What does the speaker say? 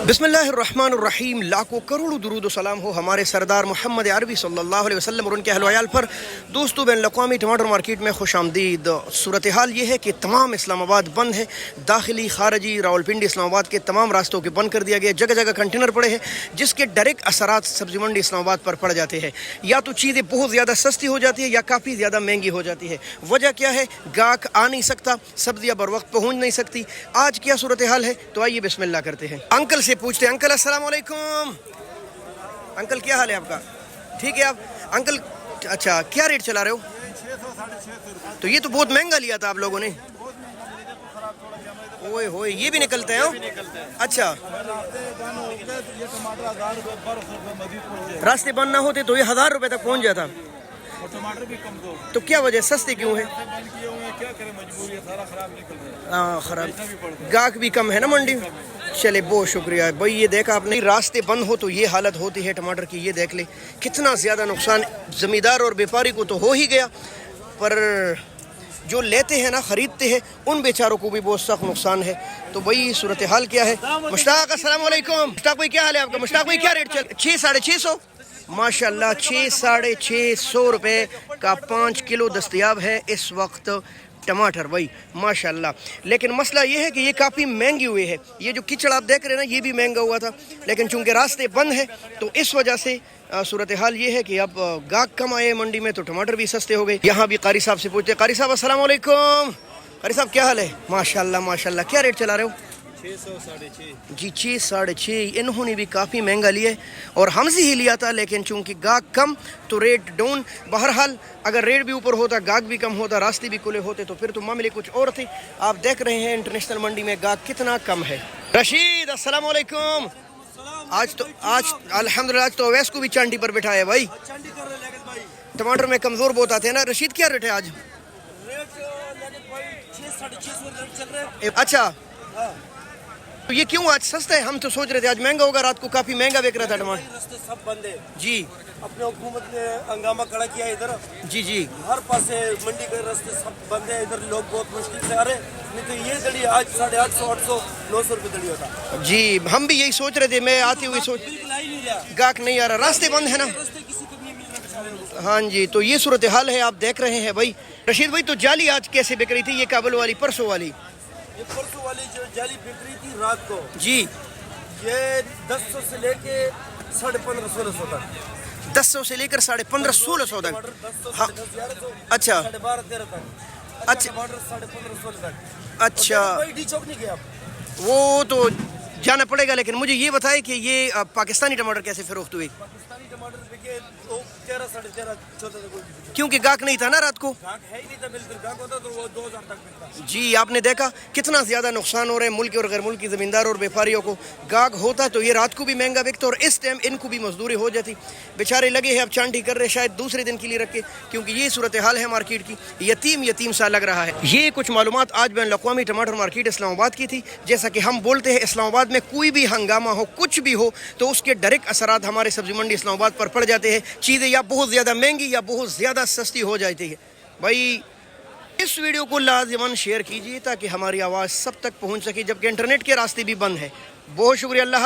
बिस्मिल्लाहिर्रहमानिर्रहीम। लाखों करोड़ों दुरूद व सलाम हो हमारे सरदार मोहम्मद अरबी सल्लल्लाहु अलैहि वसल्लम और उनके अहल व अयाल पर। दोस्तों, बैन अक़वामी टमाटर मार्केट में खुश आमदीद। सूरत हाल ये है कि तमाम इस्लामाबाद बंद है। दाखिली खारजी रावलपिंडी इस्लामाबाद के तमाम रास्तों के बंद कर दिया गया। जगह जगह कंटेनर पड़े हैं जिसके डायरेक्ट असरात सब्जी मंडी इस्लामाबाद पर पड़ जाते हैं। या तो चीज़ें बहुत ज़्यादा सस्ती हो जाती है या काफ़ी ज़्यादा महंगी हो जाती है। वजह क्या है? गाहक आ नहीं सकता, सब्जियाँ बर वक्त पहुँच नहीं सकती। आज क्या सूरत हाल है, तो आइए बिस्मिल्लाह करते हैं। अंकल से पूछते हैं। अंकल अस्सलाम वालेकुम। अंकल क्या हाल है आपका? ठीक है आप अंकल? अच्छा, क्या रेट चला रहे हो? 600-650। तो ये तो बहुत महंगा लिया था आप लोगों ने। ओए होए, ये भी निकलते हैं? अच्छा, रास्ते बंद ना होते तो ये 1000 रुपए तक पहुंच जाता। टमाटर भी कम दो। तो क्या वजह, सस्ते क्यों है? क्या करें, मजबूरी है, सारा खराब निकल रहा है। हाँ, खराब, गाहक भी कम है ना मंडी। चले, बहुत शुक्रिया भाई। ये देखा आपने, रास्ते बंद हो तो ये हालत होती है टमाटर की। ये देख ले कितना ज़्यादा नुकसान ज़मींदार और व्यापारी को तो हो ही गया, पर जो लेते हैं ना, ख़रीदते हैं, उन बेचारों को भी बहुत सख्त नुकसान है। तो भाई सूरत हाल क्या है? मुश्ताक अस्सलाम वालेकुम। मुश्ताक भाई क्या हाल है आपका? मुश्ताक भाई क्या रेट चल? 600-650 माशाल्लाह। 600-650 रुपये का 5 किलो दस्तयाब है इस वक्त टमाटर भाई, माशाल्लाह। लेकिन मसला ये है कि ये काफ़ी महंगी हुई है। ये जो कीचड़ आप देख रहे हैं ना, ये भी महंगा हुआ था, लेकिन चूंकि रास्ते बंद है तो इस वजह से सूरत हाल ये है कि अब गाहक कम आए मंडी में तो टमाटर भी सस्ते हो गए। यहाँ भी कारी साहब से पूछते हैं। कारी साहब अस्सलाम वालेकुम। कारी साहब क्या हाल है? माशाल्लाह माशाल्लाह। क्या रेट चला रहे हो? 600-650 जी, 6-6.5। इन्होंने भी काफ़ी महंगा लिया है और हमसे ही लिया था, लेकिन चूंकि गाहक कम तो रेट डाउन। बहरहाल अगर रेट भी ऊपर होता, गाहक भी कम होता, रास्ते भी खुले होते तो फिर तो मामले कुछ और थे। आप देख रहे हैं इंटरनेशनल मंडी में गाहक कितना कम है। रशीद अस्सलाम वालेकुम। आज अल्हम्दुलिल्लाह आज तो अवैस को भी चांदी पर बिठाया है भाई। टमाटर में कमज़ोर बहुत आते हैं ना। रशीद क्या रेट है आज? अच्छा, तो ये क्यों आज सस्ता है? हम तो सोच रहे थे आज महंगा होगा। रात को काफी महंगा बिक रहा था टमाटर। रास्ते सब बंद है जी। अपने हुकूमत ने हंगामा खड़ा किया इधर। जी जी, हर पास मंडी के रास्ते सब बंद है। इधर लोग बहुत मुश्किल से आ रहे, नहीं तो ये दड़ी आज 850-800-900 रुपये दड़ी होता। जी, हम भी यही सोच रहे थे। मैं आते हुए सोच, बिल्कुल आ ही नहीं रहा, गाहक नहीं आ रहा, रास्ते बंद है ना। रास्ते किसी को नहीं मिल रहा बेचारे को। हाँ जी, तो ये सूरत हाल है, आप देख रहे हैं भाई। रशीद भाई, तो जाली आज कैसे बिक रही थी? ये काबुल वाली, परसों वाली? ये परसों वाली जो जाली बिक रही थी रात को, जी, ये 1100 से लेके 1550-1600 तक। 1100 से लेकर 1550-1600 तक। टमाटर 1100 हाँ, 1150 अच्छा 12,500-13 तक। अच्छा। टमाटर 1550 तक। अच्छा, कोई डी चौक नहीं गया आप। वो तो जाना पड़ेगा, लेकिन मुझे ये बताएं कि ये पाकिस्तानी टमाटर कैसे फरोख्त हुए? पाकिस्तानी टमाटर बिके 13-14,500 तक। क्योंकि गाहक नहीं था ना रात को। गाहक है ही नहीं था, बिल्कुल गाहक होता तो वो 2000 तक बिकता। जी, आपने देखा कितना ज़्यादा नुकसान हो रहा है मुल्की और गैर मुल्की ज़मींदार और व्यापारियों को। गाहक होता तो ये रात को भी महंगा बिकता और इस टाइम इनको भी मजदूरी हो जाती। बेचारे लगे हैं अब चांदी कर रहे, शायद दूसरे दिन के लिए रखे, क्योंकि ये सूरत हाल है मार्केट की। यतीम सा लग रहा है। ये कुछ मालूमात आज बैन अक़वामी टमाटर मार्केट इस्लामाबाद की थी। जैसा कि हम बोलते हैं, इस्लामाबाद में कोई भी हंगामा हो, कुछ भी हो, तो उसके डायरेक्ट असरात हमारे सब्जी मंडी इस्लामाबाद पर पड़ जाते हैं। चीज़ें या बहुत ज़्यादा महंगी या बहुत ज़्यादा सस्ती हो जाती है। भाई, इस वीडियो को लाज़िमन शेयर कीजिए ताकि हमारी आवाज़ सब तक पहुंच सके, जबकि इंटरनेट के रास्ते भी बंद है। बहुत शुक्रिया। अल्लाह।